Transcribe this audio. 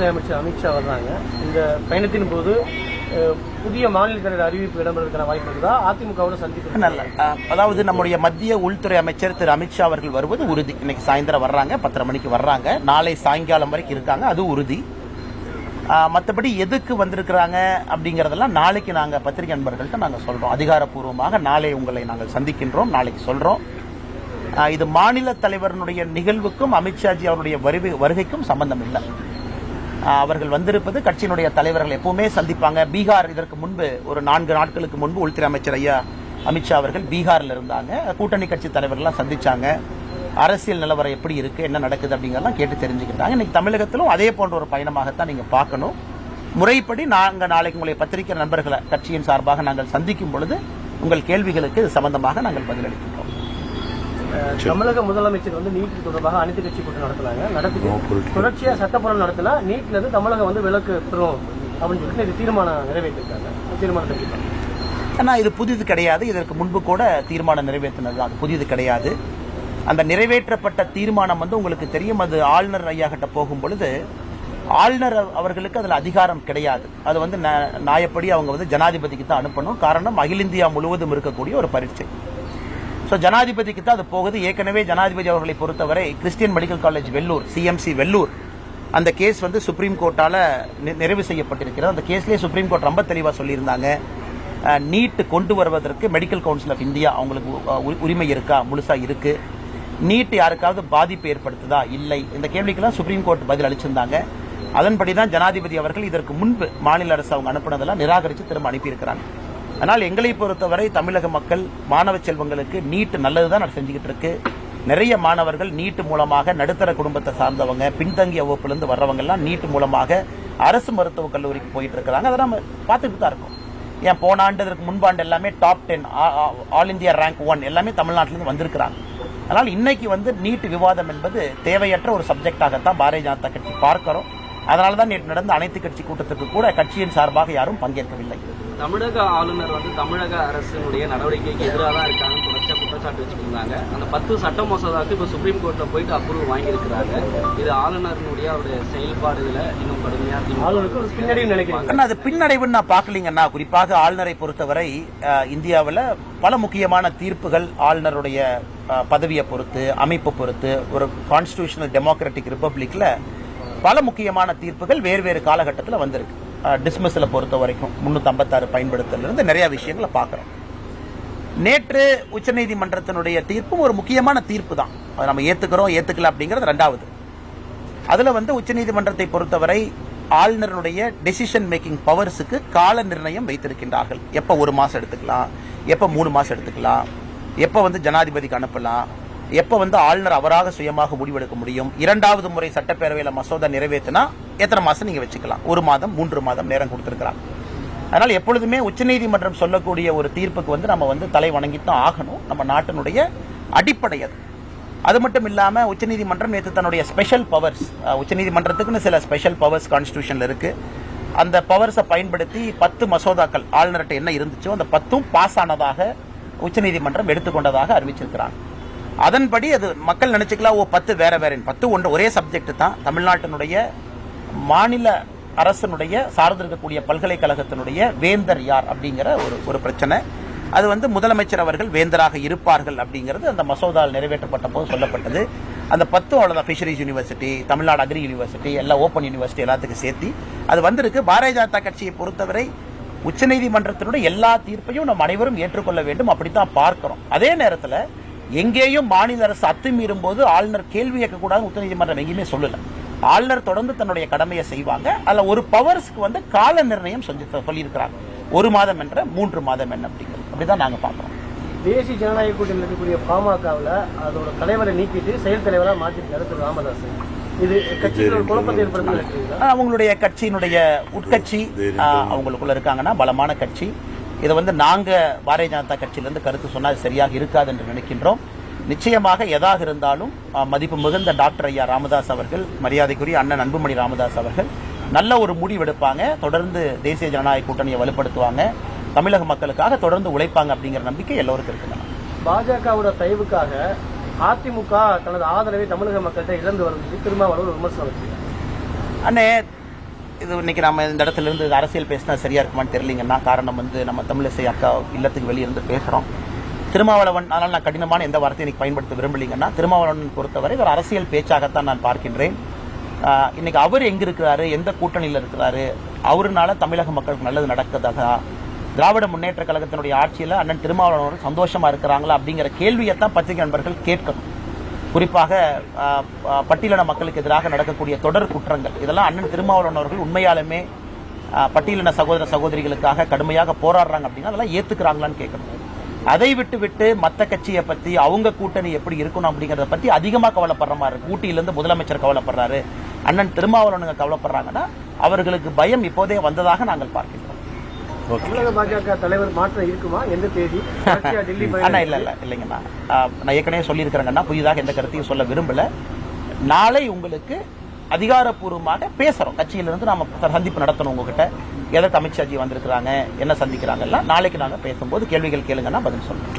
அமைச்சர் அமித்ஷா வர்றாங்க. இந்த பயணத்தின் போது புதிய மாநில தலைவர் அறிவிப்பு இடம்பெறுவதற்கான வாய்ப்பு இருக்குதா? அதிமுகவோட சந்திப்பு நல்ல, அதாவது நம்முடைய மத்திய உள்துறை அமைச்சர் திரு அமித்ஷா அவர்கள் வருவது உறுதி. இன்னைக்கு சாயந்தரம் வர்றாங்க, 10:30 மணிக்கு வர்றாங்க. நாளை சாயங்காலம் வரைக்கும் இருக்காங்க, அது உறுதி. மற்றபடி எதுக்கு வந்திருக்கிறாங்க அப்படிங்கறதெல்லாம் நாளைக்கு நாங்க பத்திரிகை நண்பர்கள்ட்ட நாங்க சொல்றோம். அதிகாரப்பூர்வமாக நாளை உங்களை நாங்கள் சந்திக்கின்றோம், நாளைக்கு சொல்றோம். இது மாநில தலைவருடைய நிகழ்வுக்கும் அமித்ஷாஜி அவருடைய வருகைக்கும் சம்பந்தம் இல்லை. அவர்கள் வந்திருப்பது கட்சியினுடைய தலைவர்கள் எப்பவுமே சந்திப்பாங்க. பீகார் இதற்கு முன்பு ஒரு 4 நாட்களுக்கு முன்பு உள்துறை அமைச்சர் ஐயா அமித்ஷா அவர்கள் பீகார்ல இருந்தாங்க. கூட்டணி கட்சி தலைவர்கள்லாம் சந்திச்சாங்க. அரசியல் நிலவரம் எப்படி இருக்கு, என்ன நடக்குது அப்படிங்கறதெல்லாம் கேட்டு தெரிஞ்சுக்கிட்டாங்க. இன்னைக்கு தமிழகத்திலும் அதே போன்ற ஒரு பயணமாகத்தான் நீங்க பார்க்கணும். முறைப்படி நாளைக்கு உங்களை பத்திரிகை நண்பர்களை கட்சியின் சார்பாக நாங்கள் சந்திக்கும் பொழுது உங்கள் கேள்விகளுக்கு இது சம்பந்தமாக நாங்கள் பதிலளிக்கின்றோம். தமிழக முதலமைச்சர் நீட் தொடர்பாக அனைத்து கட்சி கூட்டம் நடத்திட்டு தொடர்ச்சியா சட்டப்பூர்வம் நடத்தினா நீட்ல இருந்து தமிழகம் விலக்கு பெறும் அப்படின்னு சொல்லிட்டு இது தீர்மானம் நிறைவேற்றிருக்காங்க. தீர்மானம் ஆனா இது புதிது கிடையாது. இதற்கு முன்பு கூட தீர்மானம் நிறைவேற்றினது அது புதிது கிடையாது. அந்த நிறைவேற்றப்பட்ட தீர்மானம் உங்களுக்கு தெரியும். அது ஆளுநர் ஐயா கிட்ட போகும் பொழுது ஆளுநர் அவர்களுக்கு அதுல அதிகாரம் கிடையாது. அது நியாயப்படி அவங்க ஜனாதிபதிக்கு தான் அனுப்பணும். காரணம் அகில இந்தியா முழுவதும் இருக்கக்கூடிய ஒரு பரீட்சை. ஜனாதிபதிக்கு தான் அது போகுது. ஏற்கனவே ஜனாதிபதி அவர்களை பொறுத்தவரை Christian medical college Vellore, CMC Vellore, அந்த கேஸ் சுப்ரீம் கோர்ட்டால நிறைவு செய்யப்பட்டிருக்கிறது. அந்த கேஸ்லேயே சுப்ரீம் கோர்ட் ரொம்ப தெளிவா சொல்லியிருந்தாங்க, நீட் கொண்டு வருவதற்கு மெடிக்கல் கவுன்சில் ஆஃப் இந்தியா அவங்களுக்கு உரிமை இருக்கா, முழுசா இருக்கு. நீட் யாருக்காவது பாதிப்பு ஏற்படுத்துதா, இல்லை. இந்த கேள்விக்கெல்லாம் சுப்ரீம் கோர்ட் பதில் அளிச்சிருந்தாங்க. அதன்படிதான் ஜனாதிபதி அவர்கள் இதற்கு முன்பு மாநில அரசு அவங்க அனுப்பினதெல்லாம் நிராகரித்து திரும்ப அனுப்பியிருக்கிறாங்க. ஆனால் எங்களை பொறுத்தவரை தமிழக மக்கள் மாணவ செல்வங்களுக்கு நீட் நல்லதுதான் செஞ்சுக்கிட்டு இருக்கு. நிறைய மாணவர்கள் நீட் மூலமாக நடுத்தர குடும்பத்தை சார்ந்தவங்க, பின்தங்கிய வகுப்பிலிருந்து வர்றவங்க எல்லாம் நீட் மூலமாக அரசு மருத்துவக் கல்லூரிக்கு போயிட்டு இருக்கிறாங்க. அதை நம்ம பார்த்துட்டு தான் இருக்கோம். ஏன் போன ஆண்டு இதற்கு முன்பாண்டு எல்லாமே டாப் 10 ஆல் இந்தியா ரேங்க் 1 எல்லாமே தமிழ்நாட்டிலிருந்து வந்திருக்கிறாங்க. அதனால் இன்னைக்கு நீட் விவாதம் என்பது தேவையற்ற ஒரு சப்ஜெக்டாகத்தான் பாரதிய ஜனதா கட்சி பார்க்கிறோம். அதனாலதான் நேற்று நடந்த அனைத்து கட்சி கூட்டத்துக்கு கூட கட்சியின் சார்பாக யாரும் பங்கேற்கவில்லை. தமிழக ஆளுநர் தமிழக அரசினுடைய நடவடிக்கைக்கு எதிராக தான் இருக்காங்க தொடர்ச்சியா குற்றச்சாட்டு வச்சுருந்தாங்க. அந்த 10 சட்ட மசோதாவுக்கு இப்ப சுப்ரீம் கோர்ட்ல போயிட்டு அப்ரூவ் வாங்கியிருக்கிறாங்க. இது ஆளுநருடைய அவருடைய செயல்பாடுகளை இன்னும் கடுமையா அது பின்னடைவுன்னு நான் பாக்கலீங்கன்னா, குறிப்பாக ஆளுநரை பொறுத்தவரை இந்தியாவில் பல முக்கியமான தீர்ப்புகள் ஆளுநருடைய பதவியை பொறுத்து, அமைப்பு பொறுத்து, ஒரு கான்ஸ்டிடியூஷனல் டெமோக்ராட்டிக் ரிப்பப்ளிக்ல பல முக்கியமான தீர்ப்புகள் வேறு காலகட்டத்தில் வந்திருக்கு. டிஸ்மிஸ்ல பொறுத்த வரைக்கும் 356 பயன்படுத்தல இருந்து நிறைய விஷயங்களை பார்க்கிறோம். நேற்று உச்சநீதிமன்றத்தினுடைய தீர்ப்பும் ஒரு முக்கியமான தீர்ப்பு தான். அதை நம்ம ஏத்துக்கல அப்படிங்கிறது ரெண்டாவது. அதுல உச்சநீதிமன்றத்தை பொறுத்தவரை ஆளுநருடைய டெசிஷன் மேக்கிங் பவர்ஸுக்கு கால நிர்ணயம் வைத்திருக்கின்றார்கள். எப்ப 1 மாசம் எடுத்துக்கலாம், எப்ப 3 மாசம் எடுத்துக்கலாம், எப்ப ஜனாதிபதிக்கு அனுப்பலாம், எப்ப ஆளுநர் அவராக சுயமாக முடிவெடுக்க முடியும். 2வது முறை சட்டப்பேரவையில் மசோதா நிறைவேற்றினா எத்தனை மாசம் நீங்க வச்சுக்கலாம், 1 மாதம் 3 மாதம் நேரம் கொடுத்திருக்கிறாங்க. அதனால எப்பொழுதுமே உச்சநீதிமன்றம் சொல்லக்கூடிய ஒரு தீர்ப்புக்கு நம்ம தலை வணங்கித்தான் ஆகணும். நம்ம நாட்டினுடைய அடிப்படை அது. அது மட்டும் இல்லாம உச்சநீதிமன்றம் நேற்று தன்னுடைய ஸ்பெஷல் பவர்ஸ், உச்சநீதிமன்றத்துக்குன்னு சில ஸ்பெஷல் பவர்ஸ் கான்ஸ்டிடியூஷன்ல இருக்கு. அந்த பவர்ஸை பயன்படுத்தி 10 மசோதாக்கள் ஆளுநர்கிட்ட என்ன இருந்துச்சோ அந்த 10ம் பாஸ் ஆனதாக உச்சநீதிமன்றம் எடுத்துக்கொண்டதாக அறிவிச்சிருக்கிறாங்க. அதன்படி அது மக்கள் நினைச்சுக்கலாம், 10 வேற 10 ஒரே சப்ஜெக்ட் தான். தமிழ்நாட்டினுடைய மாநில அரசனுடைய சார்ந்து இருக்கக்கூடிய பல்கலைக்கழகத்தினுடைய வேந்தர் யார் அப்படிங்கிற ஒரு பிரச்சனை. அது முதலமைச்சர் அவர்கள் வேந்தராக இருப்பார்கள் அப்படிங்கிறது அந்த மசோதாவில் நிறைவேற்றப்பட்ட போது சொல்லப்பட்டது. அந்த 10 அவ்வளவுதான். Fisheries university, Tamil Nadu agri university, எல்லாம் ஓப்பன் யூனிவர்சிட்டி எல்லாத்துக்கும் சேர்த்து அது வந்திருக்கு. பாரதிய ஜனதா கட்சியை பொறுத்தவரை உச்சநீதிமன்றத்தினுடைய எல்லா தீர்ப்பையும் நம்ம அனைவரும் ஏற்றுக்கொள்ள வேண்டும், அப்படித்தான் பார்க்கிறோம். அதே நேரத்தில் எங்கேயும் மாநில அரசு அத்துமீறும் போது ஆளுநர் கேள்வி கேட்கக்கூடாது உச்சநீதிமன்றம் எங்கேயுமே சொல்லல. ஆளுநர் தொடர்ந்து தன்னுடைய கடமையை செய்வாங்க. அதுல ஒரு பவர்ஸ்க்கு கால நிர்ணயம் சொல்லியிருக்கிறாங்க. 1 மாதம் என்ற 3 மாதம் என்ன அப்படிங்கிறது அப்படிதான் நாங்க பாக்குறோம். தேசிய ஜனநாயக கூட்டணியில் இருக்கக்கூடிய பாமகவில் அதோட தலைவரை நீக்கிட்டு செயல் தலைவராக மாற்றிருக்காரு திரு ராமதாஸ். இது கட்சியில் குழப்பத்தை ஏற்படுத்த அவங்களுடைய கட்சியினுடைய உட்கட்சி அவங்களுக்குள்ள இருக்காங்கன்னா பலமான கட்சி. இதை நாங்க பாரதிய ஜனதா கட்சியிலிருந்து கருத்து சொன்னால் சரியாக இருக்காது என்று நினைக்கின்றோம். நிச்சயமாக எதாக இருந்தாலும் மதிப்பு மிகுந்த டாக்டர் ஐயா ராமதாஸ் அவர்கள், மரியாதைக்குரிய அண்ணன் அன்புமணி ராமதாஸ் அவர்கள் நல்ல ஒரு முடிவெடுப்பாங்க. தொடர்ந்து தேசிய ஜனநாயக கூட்டணியை வலுப்படுத்துவாங்க. தமிழக மக்களுக்காக தொடர்ந்து உழைப்பாங்க அப்படிங்கிற நம்பிக்கை எல்லோருக்கும் இருக்குங்க. பாஜகவோட தயவுக்காக அதிமுக தனது ஆதரவை தமிழக மக்கள்கிட்ட இழந்து வருவது திருமாவளவன் விமர்சனம். அண்ணே, இது இன்னைக்கு நம்ம இந்த இடத்துல இருந்து அரசியல் பேசினா சரியா இருக்குமான்னு தெரியலீங்கன்னா, காரணம் வந்து நம்ம தமிழிசை அக்கா இல்லத்துக்கு வெளியிருந்து பேசுறோம். திருமாவளவன், அதனால் நான் கடினமான எந்த வார்த்தையை இன்னைக்கு பயன்படுத்த விரும்பலீங்கன்னா, திருமாவளவன் பொறுத்தவரை ஒரு அரசியல் பேச்சாகத்தான் நான் பார்க்கின்றேன். இன்னைக்கு அவர் எங்க இருக்கிறாரு, எந்த கூட்டணியில் இருக்கிறாரு, அவருனால தமிழக மக்களுக்கு நல்லது நடக்குதா, திராவிட முன்னேற்ற கழகத்தினுடைய ஆட்சியில் அண்ணன் திருமாவளவன் சந்தோஷமா இருக்கிறாங்களா அப்படிங்கிற கேள்வியைத்தான் பத்திரிகை நண்பர்கள் கேட்கணும். குறிப்பாக பட்டியலின மக்களுக்கு எதிராக நடக்கக்கூடிய தொடர் குற்றங்கள், இதெல்லாம் அண்ணன் திருமாவளவன் அவர்கள் உண்மையாலுமே பட்டியலின சகோதர சகோதரிகளுக்காக கடுமையாக போராடுறாங்க அப்படின்னா அதெல்லாம் ஏத்துக்கிறாங்களான்னு கேட்கணும். அதை விட்டு மத்த கட்சியை பத்தி, அவங்க கூட்டணி எப்படி இருக்கணும் அப்படிங்கறத பத்தி அதிகமா கவலைப்படுற மாதிரி இருக்கு. ஊட்டியிலிருந்து முதலமைச்சர் கவலைப்படுறாரு, அண்ணன் திருமாவளவன் கவலைப்படுறாங்கன்னா அவர்களுக்கு பயம் இப்போதே வந்ததாக நாங்கள் பார்க்கிறோம். தமிழக பாஜக தலைவர் மாற்றம் இருக்குமா? எந்த தேதி? டெல்லி அண்ணா இல்லைங்கண்ணா, நான் ஏற்கனவே சொல்லியிருக்கிறேங்கன்னா, புதிதாக எந்த கருத்தையும் சொல்ல விரும்பல. நாளை உங்களுக்கு அதிகாரப்பூர்வமாக பேசுறோம். கட்சியிலிருந்து நாம சந்திப்பு நடத்தணும் உங்ககிட்ட. எதற்கு அமித்ஷாஜி வந்திருக்கிறாங்க, என்ன சந்திக்கிறாங்கல்ல, நாளைக்கு நாங்க பேசும்போது கேள்விகள் கேளுங்கன்னா பதில் சொல்றோம்.